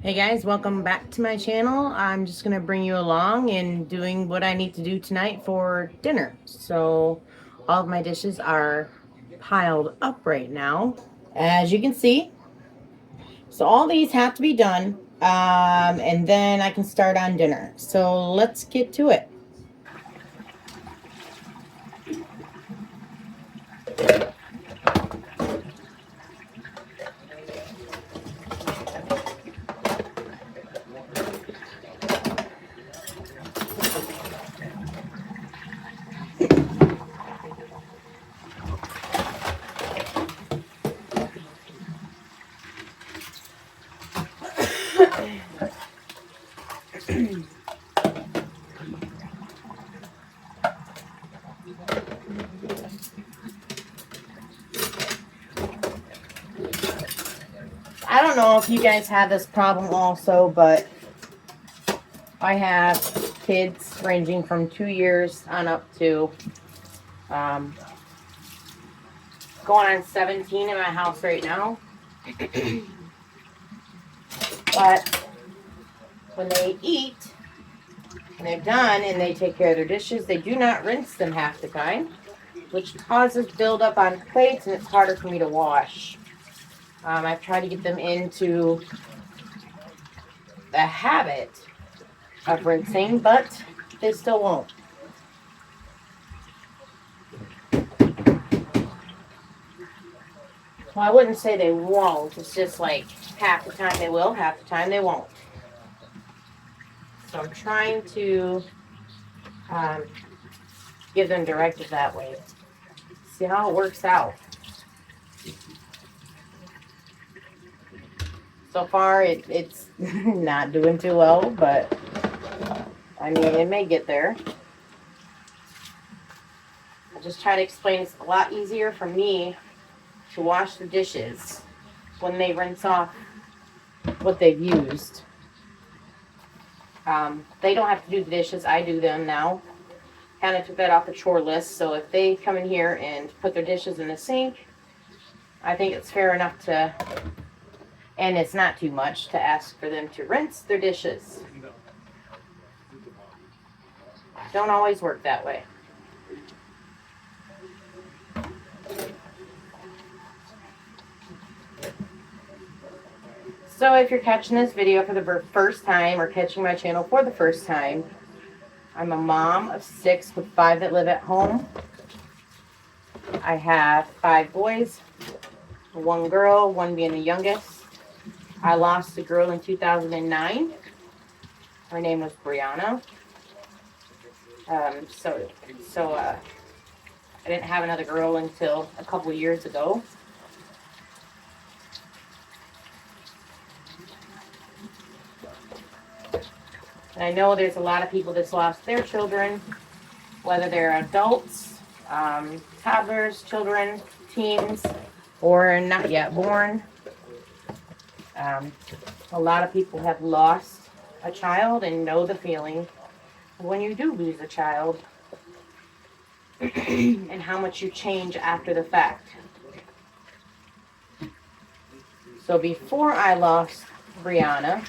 Hey guys, welcome back to my channel. I'm just going to bring you along in doing what I need to do tonight for dinner. So all of my dishes are piled up right now, as you can see. So all these have to be done, and then I can start on dinner. So let's get to it. I don't know if you guys have this problem also, but I have kids ranging from 2 years on up to um, going on 17 in my house right now. But when they eat and they're done and they take care of their dishes, they do not rinse them half the time, which causes buildup on plates and it's harder for me to wash. I've tried to get them into the habit of rinsing, but they still won't. Well, I wouldn't say they won't. It's just like half the time they will, half the time they won't. So I'm trying to give them directive that way. See how it works out. So far, it's not doing too well, but I mean, it may get there. I just try to explain it's a lot easier for me to wash the dishes when they rinse off what they've used. They don't have to do the dishes. I do them now. Kind of took that off the chore list. So if they come in here and put their dishes in the sink, I think it's fair enough to, and it's not too much to ask for them to rinse their dishes. Don't always work that way. So if you're catching this video for the first time or catching my channel for the first time, I'm a mom of 6 with 5 that live at home. I have 5 boys, 1 girl, 1 being the youngest. I lost a girl in 2009. Her name was Brianna. So I didn't have another girl until a couple years ago. And I know there's a lot of people that's lost their children, whether they're adults, toddlers, children, teens, or not yet born. A lot of people have lost a child and know the feeling when you do lose a child and how much you change after the fact. So before I lost Brianna,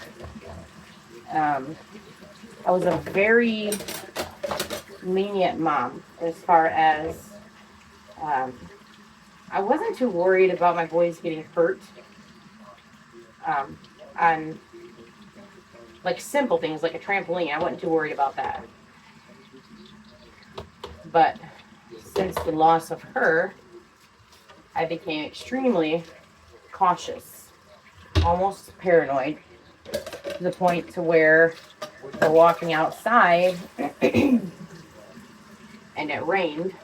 I was a very lenient mom as far as I wasn't too worried about my boys getting hurt on like simple things like a trampoline. I wasn't too worried about that. But since the loss of her, I became extremely cautious, almost paranoid, to the point to where we're walking outside and it rained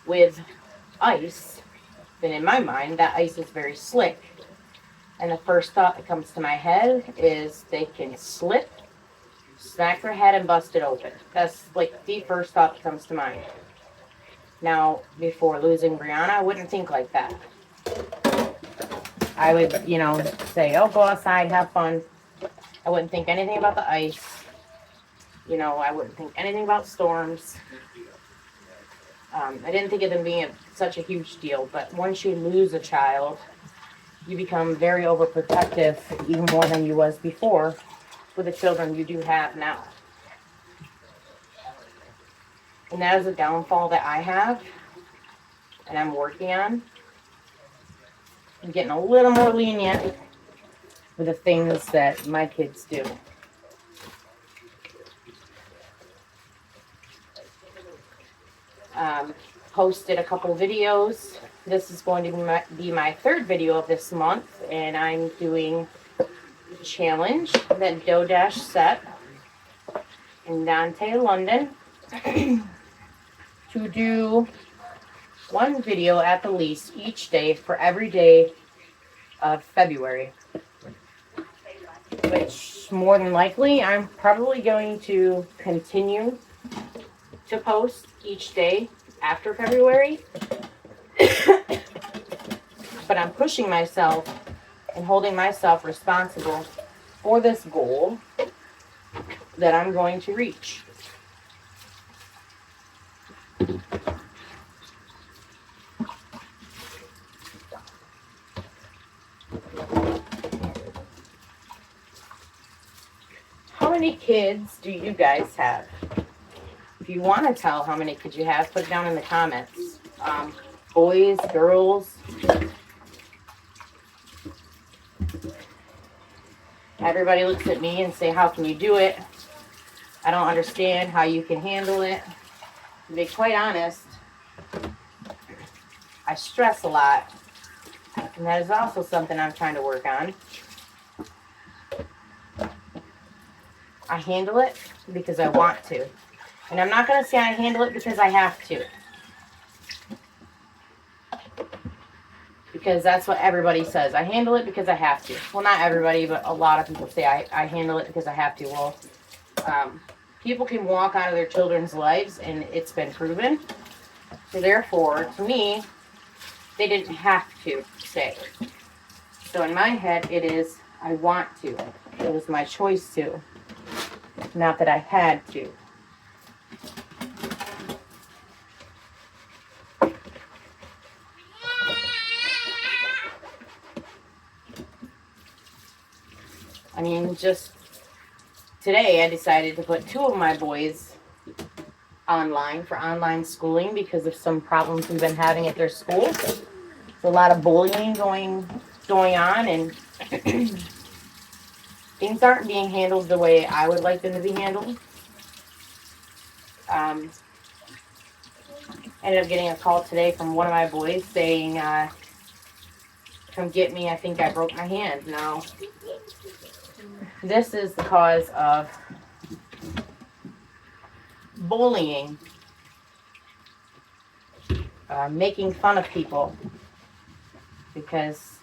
with ice. Then in my mind, that ice is very slick. And the first thought that comes to my head is they can slip, smack their head, and bust it open. That's like the first thought that comes to mind. Now, before losing Brianna, I wouldn't think like that. I would, say, oh, go outside, have fun. I wouldn't think anything about the ice. I wouldn't think anything about storms. I didn't think of them being such a huge deal. But once you lose a child, you become very overprotective, even more than you was before, with the children you do have now. And that is a downfall that I have, and I'm working on. I'm getting a little more lenient with the things that my kids do. Posted a couple videos. This is going to be my third video of this month, and I'm doing a challenge that DoDash set in Dante, London, to do one video at the least each day for every day of February, which more than likely I'm probably going to continue to post each day after February. But I'm pushing myself and holding myself responsible for this goal that I'm going to reach. How many kids do you guys have? If you want to tell how many kids you have, put it down in the comments. Boys, girls. Everybody looks at me and say, how can you do it? I don't understand how you can handle it. To be quite honest, I stress a lot. And that is also something I'm trying to work on. I handle it because I want to. And I'm not going to say I handle it because I have to. Because that's what everybody says. I handle it because I have to. Well, not everybody, but a lot of people say I handle it because I have to. Well, people can walk out of their children's lives, and it's been proven. So therefore, to me, they didn't have to stay. So in my head, it is, I want to. It was my choice to. Not that I had to. I mean, just today I decided to put 2 of my boys online for online schooling because of some problems we've been having at their school. There's a lot of bullying going on, and things aren't being handled the way I would like them to be handled. Ended up getting a call today from one of my boys saying, come get me, I think I broke my hand. Now, this is the cause of bullying, making fun of people, because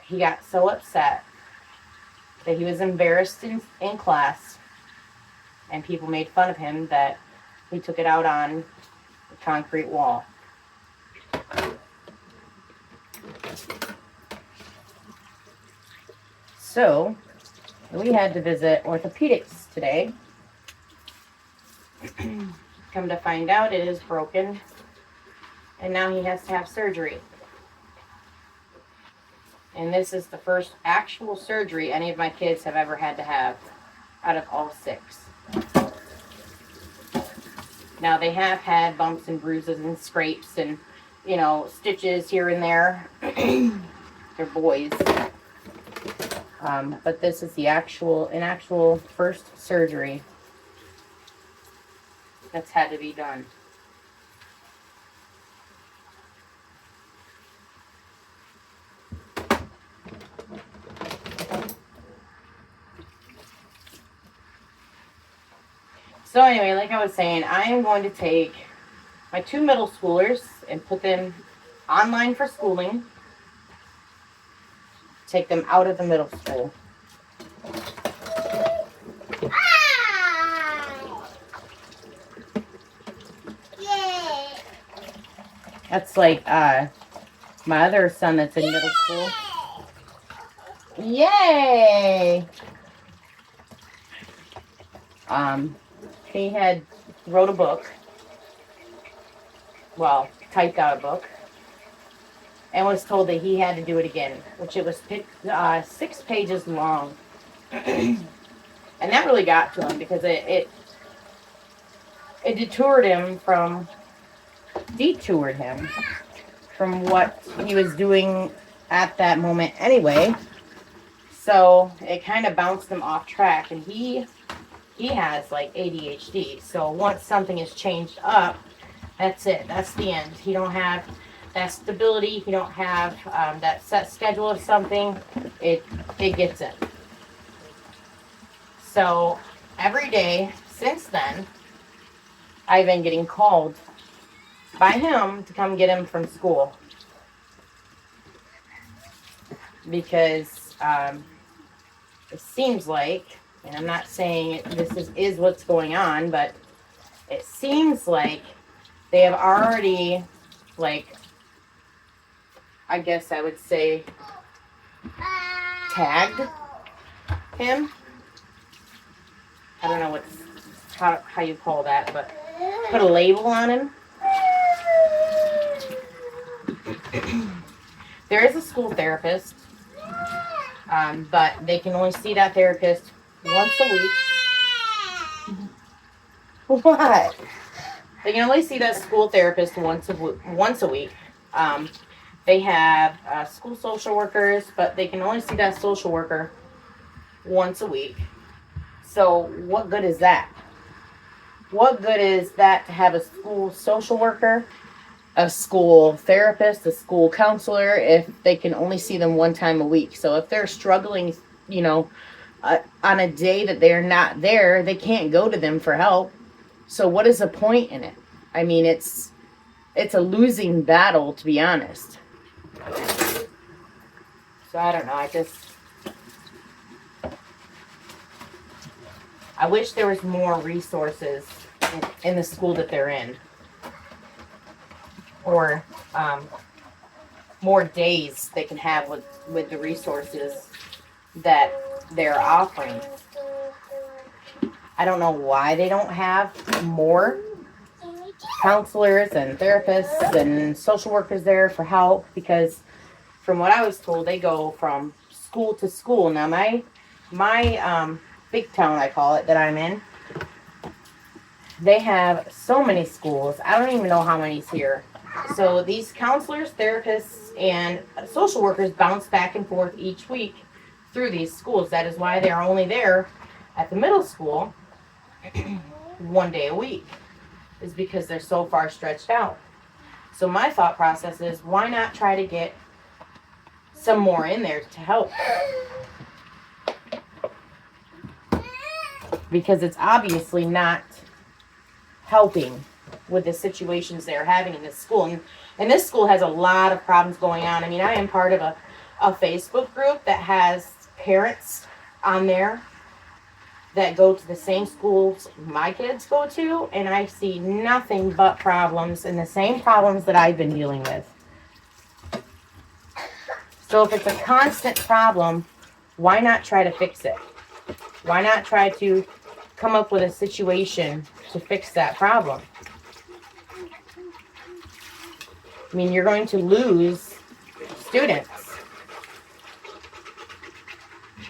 he got so upset that he was embarrassed in class, and people made fun of him that he took it out on the concrete wall. So, we had to visit orthopedics today. Come to find out, it is broken, and now he has to have surgery. And this is the first actual surgery any of my kids have ever had to have out of all 6. Now, they have had bumps and bruises and scrapes and, stitches here and there. They're boys. But this is an actual first surgery that's had to be done. So anyway, like I was saying, I am going to take my 2 middle schoolers and put them online for schooling. Take them out of the middle school. That's like my other son that's in middle school. Yay! He wrote a book. Well, typed out a book. and was told that he had to do it again, which it was 6 pages long. And that really got to him because it detoured him from what he was doing at that moment anyway. So it kind of bounced him off track, and he has like ADHD. So once something is changed up, that's it. That's the end. You don't have that stability. You don't have that set schedule of something. It gets in. So every day since then, I've been getting called by him to come get him from school because it seems like, and I'm not saying this is what's going on, but it seems like they have already, like, I guess I would say, tagged him. I don't know how you call that, but put a label on him. There is a school therapist, but they can only see that therapist once a week. What? They can only see that school therapist once a week. They have school social workers, but they can only see that social worker once a week. So what good is that? What good is that to have a school social worker, a school therapist, a school counselor, if they can only see them one time a week? So if they're struggling, on a day that they're not there, they can't go to them for help. So what is the point in it? I mean, it's a losing battle, to be honest. So I don't know. I wish there was more resources in the school that they're in, or more days they can have with the resources that they're offering. I don't know why they don't have more counselors and therapists and social workers there for help, because from what I was told, they go from school to school. Now my big town, I call it, that I'm in, they have so many schools. I don't even know how many's here. So these counselors, therapists, and social workers bounce back and forth each week through these schools. That is why they're only there at the middle school one day a week, is because they're so far stretched out. So my thought process is, why not try to get some more in there to help? Because it's obviously not helping with the situations they're having in this school. And this school has a lot of problems going on. I mean, I am part of a Facebook group that has parents on there that go to the same schools my kids go to, and I see nothing but problems, and the same problems that I've been dealing with. So if it's a constant problem, why not try to fix it? Why not try to come up with a situation to fix that problem? I mean, you're going to lose students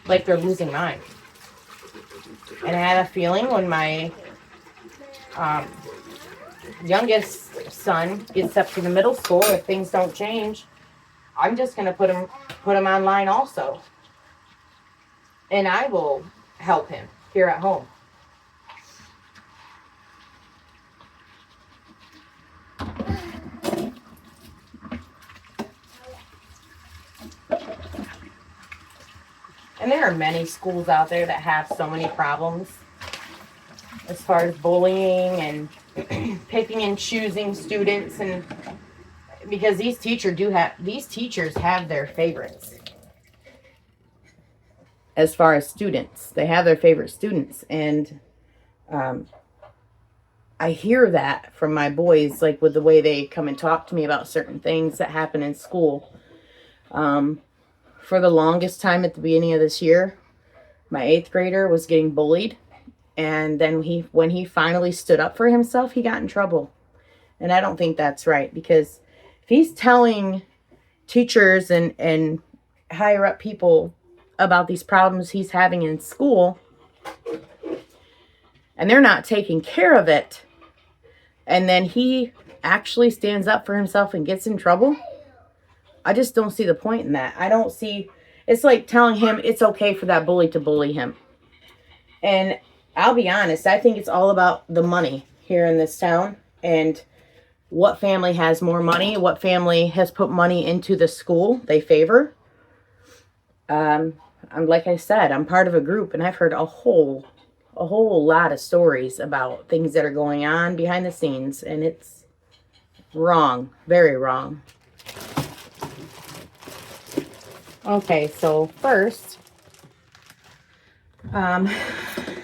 like they're losing mine. And I have a feeling when my youngest son gets up to the middle school, if things don't change, I'm just going to put him online also. And I will help him here at home. And there are many schools out there that have so many problems as far as bullying and picking and choosing students, and because these teachers have their favorites. As far as students, they have their favorite students, and I hear that from my boys, like with the way they come and talk to me about certain things that happen in school. For the longest time at the beginning of this year, my 8th grader was getting bullied. And then when he finally stood up for himself, he got in trouble. And I don't think that's right, because if he's telling teachers and higher up people about these problems he's having in school, and they're not taking care of it, and then he actually stands up for himself and gets in trouble. I just don't see the point in that. I don't see, it's like telling him it's okay for that bully to bully him. And I'll be honest, I think it's all about the money here in this town, and what family has more money, what family has put money into the school they favor. I'm like I said, I'm part of a group, and I've heard a whole lot of stories about things that are going on behind the scenes, and it's wrong, very wrong. Okay, so first,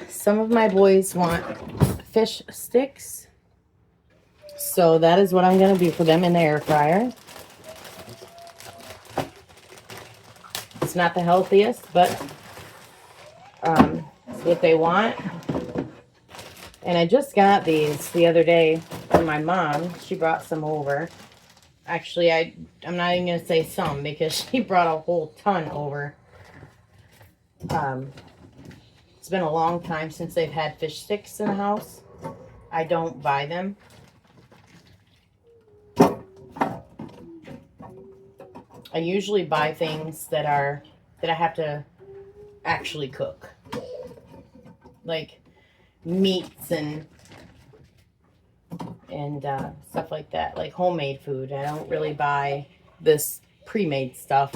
some of my boys want fish sticks, so that is what I'm going to do for them in the air fryer. It's not the healthiest, but it's what they want. And I just got these the other day from my mom. She brought some over. Actually, I'm not even going to say some, because she brought a whole ton over. It's been a long time since they've had fish sticks in the house. I don't buy them. I usually buy things that I have to actually cook. Like meats and stuff like that, like homemade food. I don't really buy this pre-made stuff.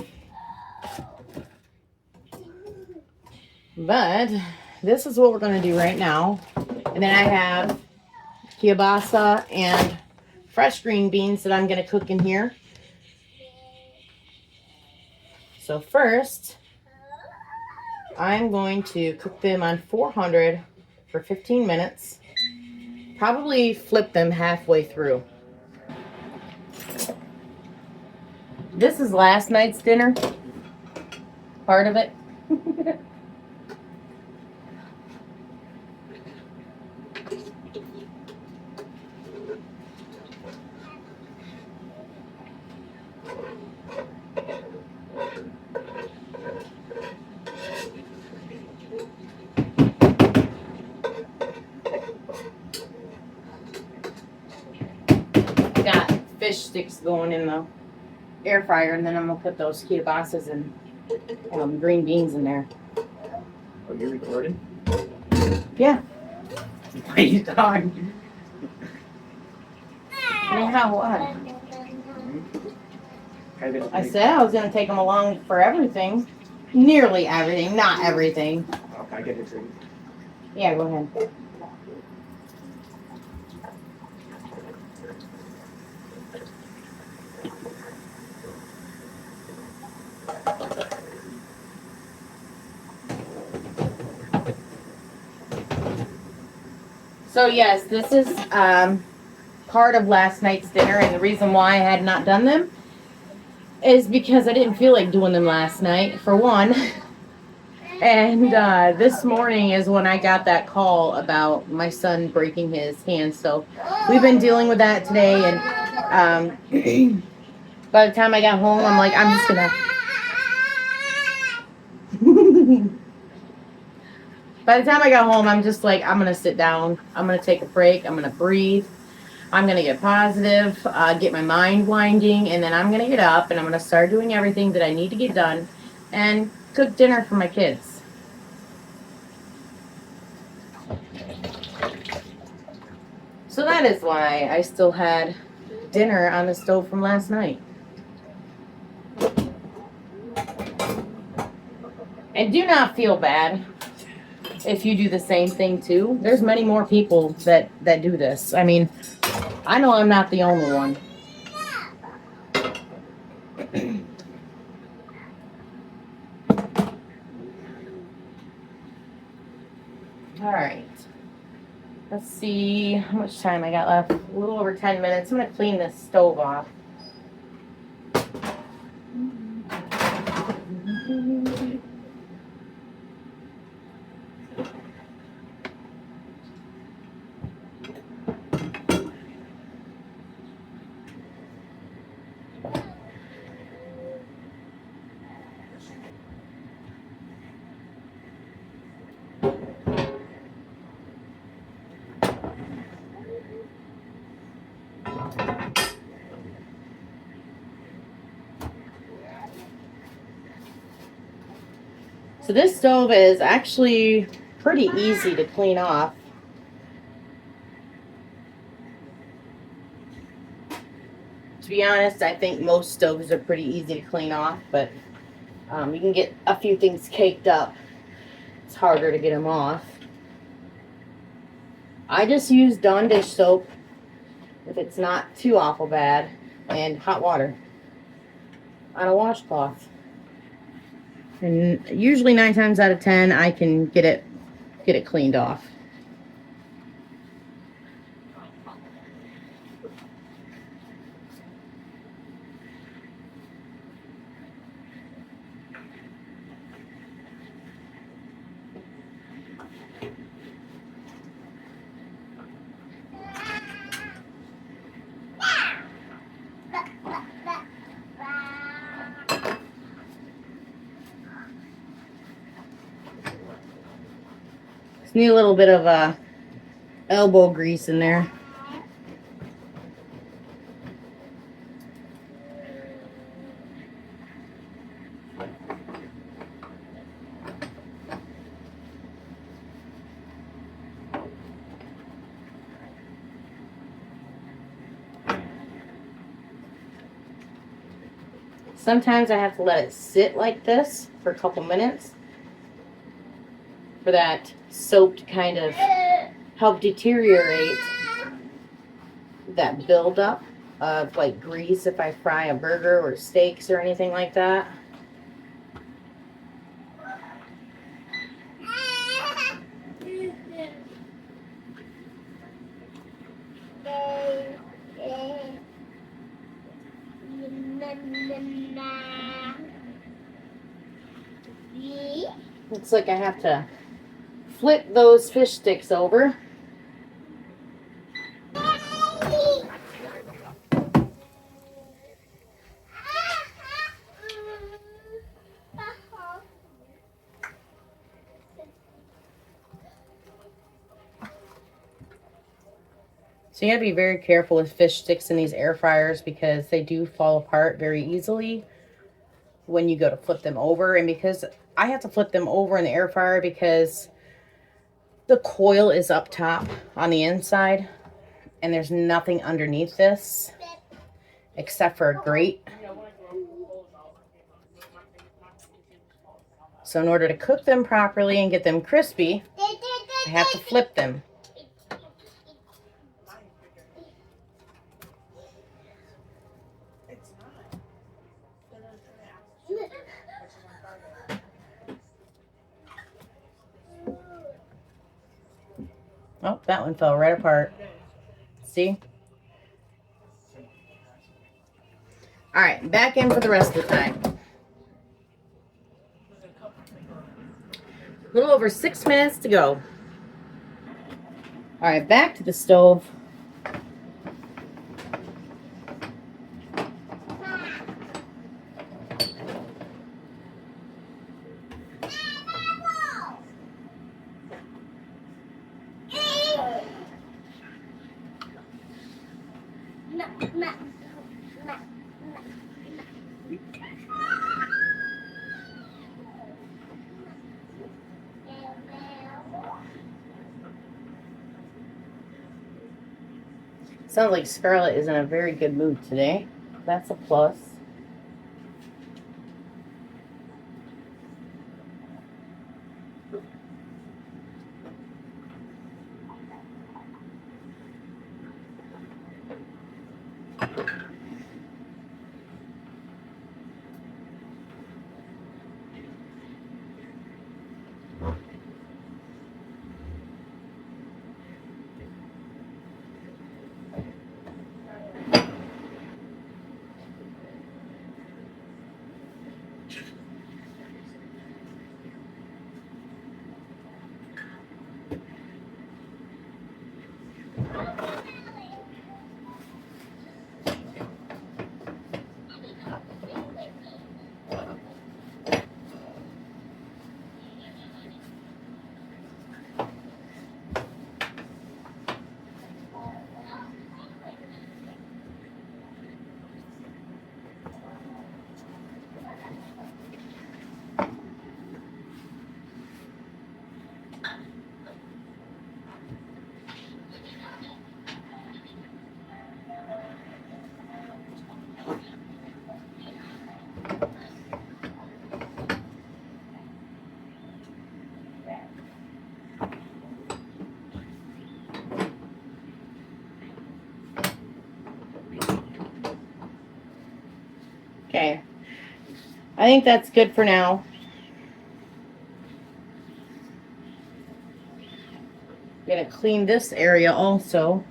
But this is what we're going to do right now. And then I have kielbasa and fresh green beans that I'm going to cook in here. So first, I'm going to cook them on 400 for 15 minutes. Probably flip them halfway through. This is last night's dinner. Part of it. Got fish sticks going in the air fryer, and then I'm gonna put those kielbasas and green beans in there. Are you recording? Yeah. Why are you talking? Anyhow, what? I Okay, said I was gonna take them along for everything. Nearly everything, not everything. I get it for you. Yeah, go ahead. So yes, this is part of last night's dinner, and the reason why I had not done them is because I didn't feel like doing them last night, for one. And this morning is when I got that call about my son breaking his hand. So we've been dealing with that today, and by the time I got home, I'm like, I'm just gonna by the time I got home, I'm just like, I'm gonna sit down, I'm gonna take a break, I'm gonna breathe, I'm gonna get positive, get my mind winding, and then I'm gonna get up and I'm gonna start doing everything that I need to get done and cook dinner for my kids. So that is why I still had dinner on the stove from last night. And do not feel bad if you do the same thing too. There's many more people that do this. I mean, I know I'm not the only one. All right. Let's see how much time I got left. A little over 10 minutes. I'm going to clean this stove off. So this stove is actually pretty easy to clean off. To be honest, I think most stoves are pretty easy to clean off, but you can get a few things caked up. It's harder to get them off. I just use Dawn dish soap if it's not too awful bad, and hot water on a washcloth. And usually 9 times out of 10, I can get it cleaned off. Just need a little bit of elbow grease in there. Sometimes I have to let it sit like this for a couple minutes for that soap to kind of help deteriorate that buildup of like grease if I fry a burger or steaks or anything like that. Looks like I have to flip those fish sticks over. So you gotta be very careful with fish sticks in these air fryers because they do fall apart very easily when you go to flip them over. And because I have to flip them over in the air fryer because the coil is up top on the inside and there's nothing underneath this except for a grate. So in order to cook them properly and get them crispy, I have to flip them. Oh, that one fell right apart. See? All right, back in for the rest of the time. A little over 6 minutes to go. All right, back to the stove. Sounds like Scarlett is in a very good mood today. That's a plus. Okay. I think that's good for now. I'm gonna clean this area also.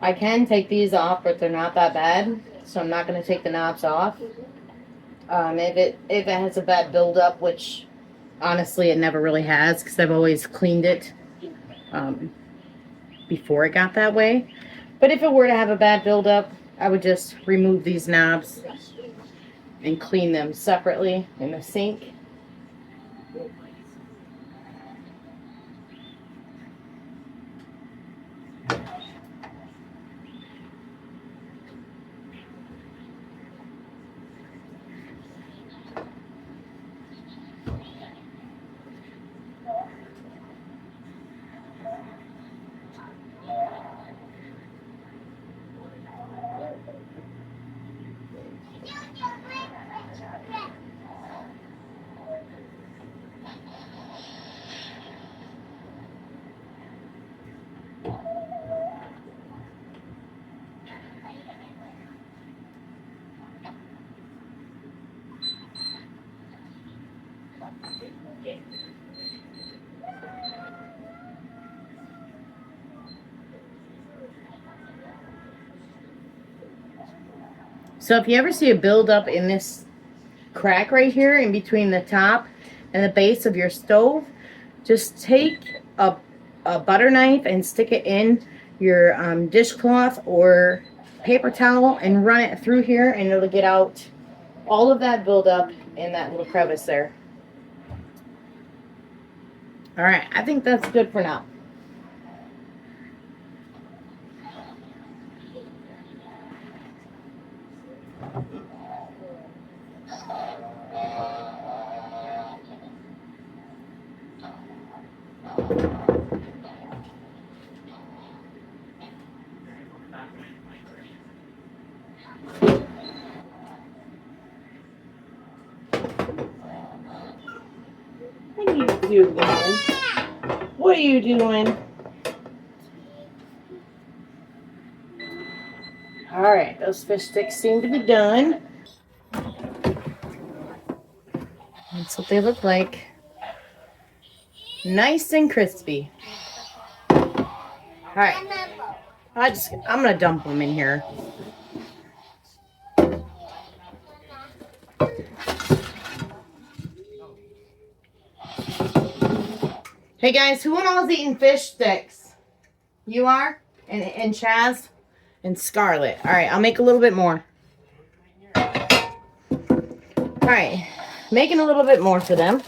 I can take these off, but they're not that bad, so I'm not going to take the knobs off. If it has a bad buildup, which honestly it never really has, because I've always cleaned it before it got that way. But if it were to have a bad buildup, I would just remove these knobs and clean them separately in the sink. So if you ever see a buildup in this crack right here in between the top and the base of your stove, just take a butter knife and stick it in your dishcloth or paper towel and run it through here, and it'll get out all of that buildup in that little crevice there. All right, I think that's good for now. What are you doing? What are you doing? All right, those fish sticks seem to be done. That's what they look like. Nice and crispy. All right, I'm gonna dump them in here. Hey guys, who all's eating fish sticks? You are? And Chaz? And Scarlett. All right, I'll make a little bit more. All right, making a little bit more for them.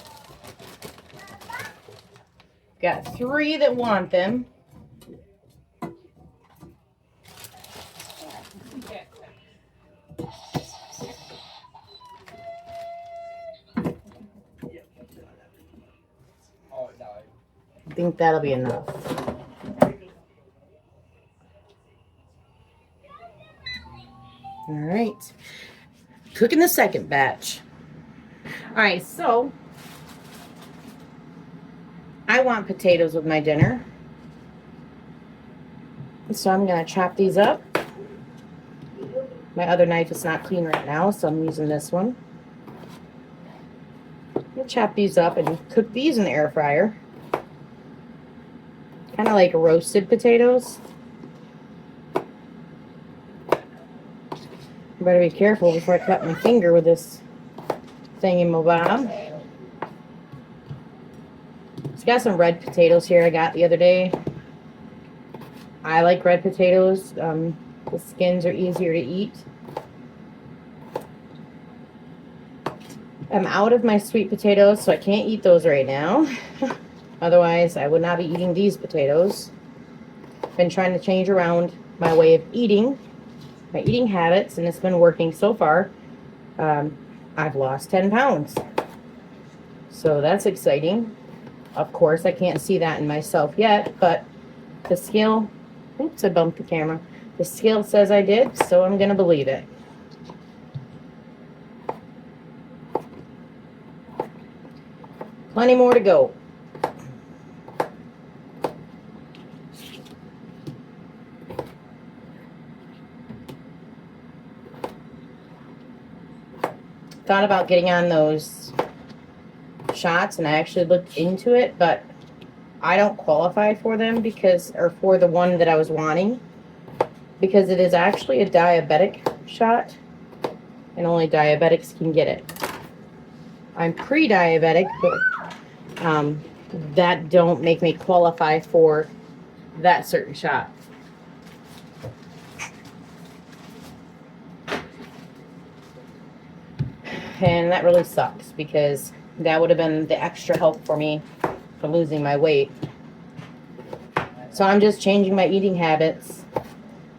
Got 3 that want them. I think that'll be enough. All right. Cooking the second batch. All right, so I want potatoes with my dinner. So I'm going to chop these up. My other knife is not clean right now, so I'm using this one. I'll chop these up and cook these in the air fryer. Kind of like roasted potatoes. Better be careful before I cut my finger with this thingy-ma-bob. It's got some red potatoes here I got the other day. I like red potatoes. The skins are easier to eat. I'm out of my sweet potatoes, so I can't eat those right now. Otherwise, I would not be eating these potatoes. Been trying to change around my way of eating, my eating habits, and it's been working so far. I've lost 10 pounds. So that's exciting. Of course, I can't see that in myself yet, but the scale, oops, I bumped the camera. The scale says I did, so I'm going to believe it. Plenty more to go. Thought about getting on those shots, and I actually looked into it, but I don't qualify for them because, or for the one that I was wanting, because it is actually a diabetic shot, and only diabetics can get it. I'm pre-diabetic, but that don't make me qualify for that certain shot. And that really sucks because that would have been the extra help for me for losing my weight. So I'm just changing my eating habits,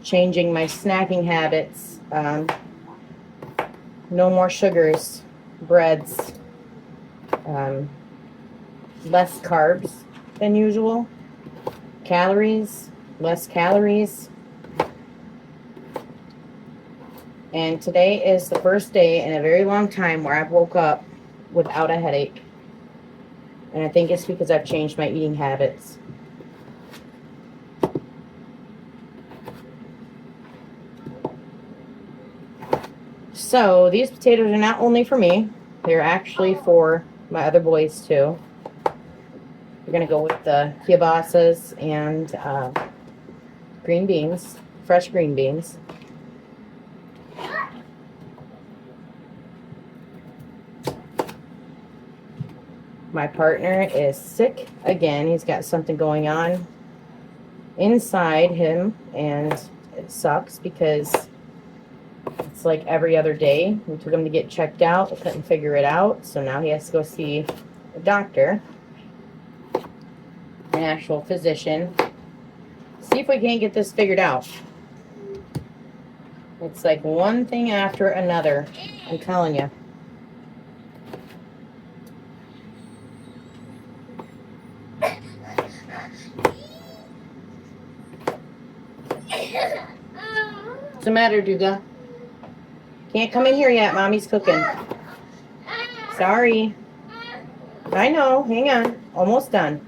changing my snacking habits. No more sugars, breads, less carbs than usual, calories, less calories. And today is the first day in a very long time where I've woke up without a headache. And I think it's because I've changed my eating habits. So these potatoes are not only for me, they're actually for my other boys too. We're going to go with the kielbasas and green beans, fresh green beans. My partner is sick again. He's got something going on inside him, and it sucks because it's like every other day. We took him to get checked out. We couldn't figure it out, so now he has to go see a doctor, an actual physician. See if we can't get this figured out. It's like one thing after another. I'm telling you. What's the matter, Duga? Can't come in here yet. Mommy's cooking. Sorry. I know. Hang on. Almost done.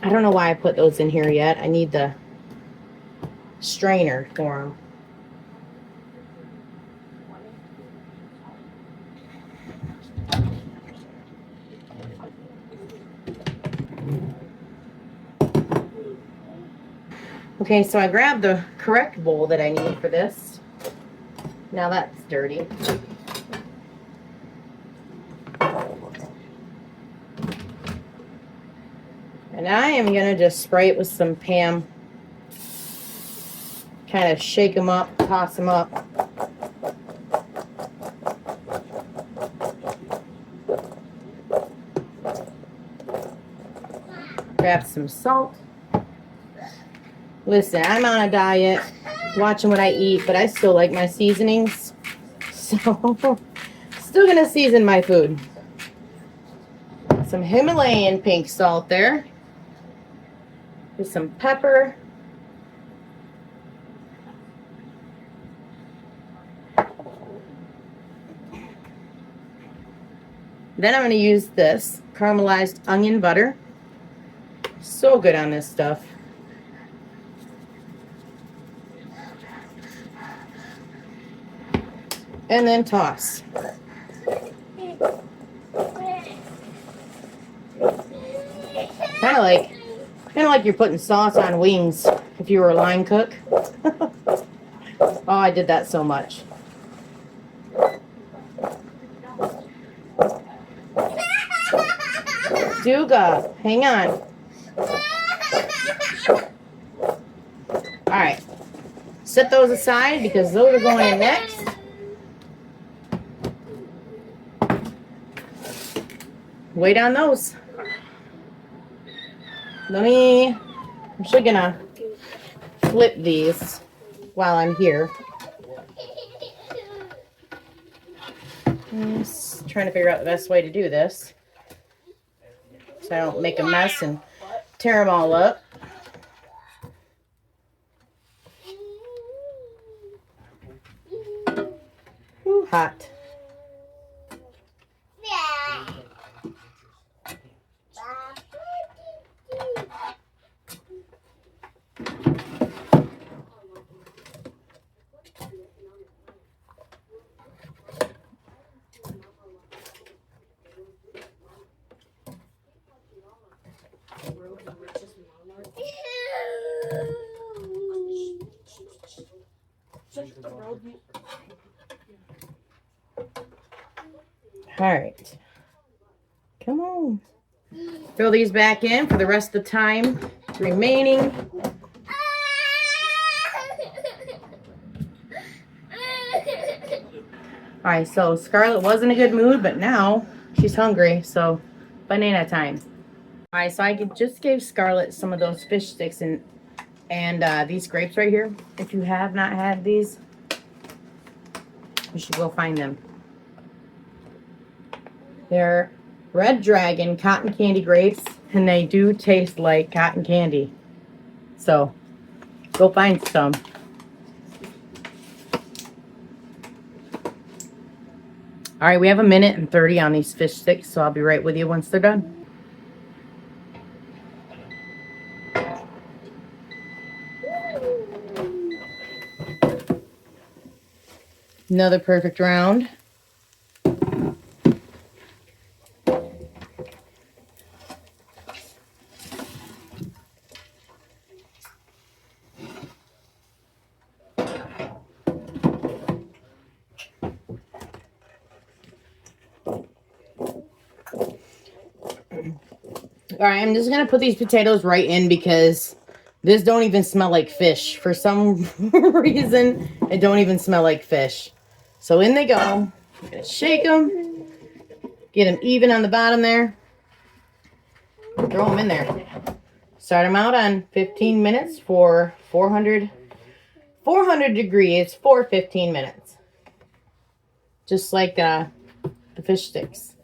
I don't know why I put those in here yet. I need the strainer for them. Okay, so I grabbed the correct bowl that I need for this. Now that's dirty. And I am going to just spray it with some Pam. Kind of shake them up, toss them up. Grab some salt. Listen, I'm on a diet, watching what I eat, but I still like my seasonings. So, still going to season my food. Some Himalayan pink salt there. With some pepper. Then I'm going to use this caramelized onion butter. So good on this stuff. And then toss. Kind of like you're putting sauce on wings if you were a line cook. Oh, I did that so much. Duga, hang on. All right. Set those aside because those are going in next. Wait on those. I'm actually gonna flip these while I'm here. Just trying to figure out the best way to do this so I don't make a mess and tear them all up. Ooh, hot. All right. Come on. Fill these back in for the rest of the time remaining. All right, so Scarlett was in a good mood, but now she's hungry, so banana time. All right, so I just gave Scarlett some of those fish sticks and these grapes right here. If you have not had these, you should go find them. They're Red Dragon cotton candy grapes, and they do taste like cotton candy. So, go find some. All right, we have 1:30 on these fish sticks, so I'll be right with you once they're done. Another perfect round. All right, I'm just going to put these potatoes right in because this don't even smell like fish. For some reason, it don't even smell like fish. So in they go. I'm going to shake them. Get them even on the bottom there. Throw them in there. Start them out on 15 minutes for 400 degrees for 15 minutes. Just like the fish sticks.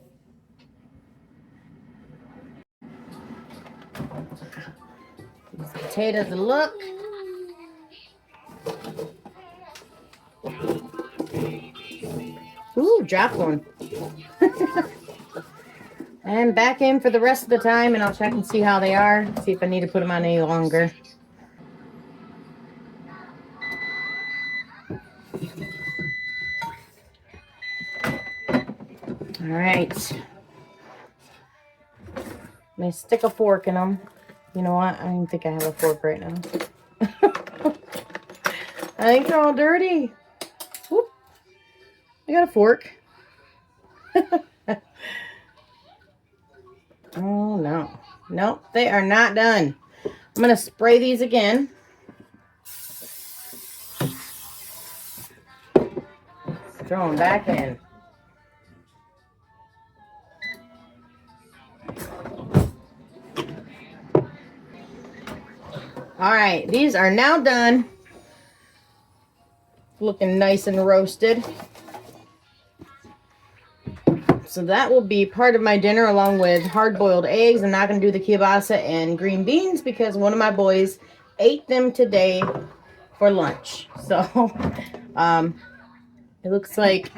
These potatoes look. Ooh, dropped one. And back in for the rest of the time, and I'll check and see how they are. See if I need to put them on any longer. All right. Let me stick a fork in them. You know what? I don't even think I have a fork right now. I think they're all dirty. Whoop. I got a fork. Oh, no. Nope, they are not done. I'm going to spray these again. Throw them back in. All right, these are now done. Looking nice and roasted. So that will be part of my dinner along with hard-boiled eggs. I'm not going to do the kielbasa and green beans because one of my boys ate them today for lunch. So it looks like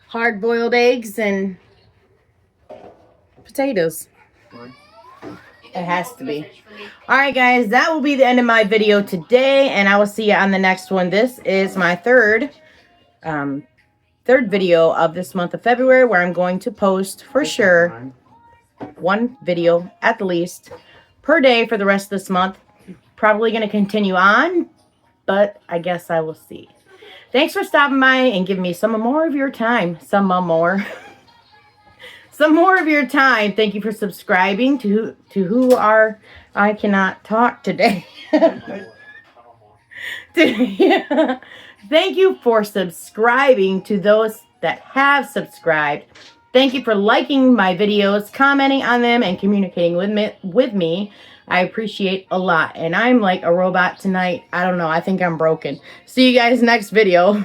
hard-boiled eggs and potatoes. It has to be. All right, guys, that will be the end of my video today, and I will see you on the next one. This is my third video of this month of February, where I'm going to post for sure one video at the least per day for the rest of this month. Probably going to continue on, but I guess I will see. Thanks for stopping by and giving me some more of your time. Some more of your time. Thank you for subscribing to who are, I cannot talk today. Thank you for subscribing to those that have subscribed. Thank you for liking my videos, commenting on them, and communicating with me. I appreciate a lot. And I'm like a robot tonight. I don't know. I think I'm broken. See you guys next video.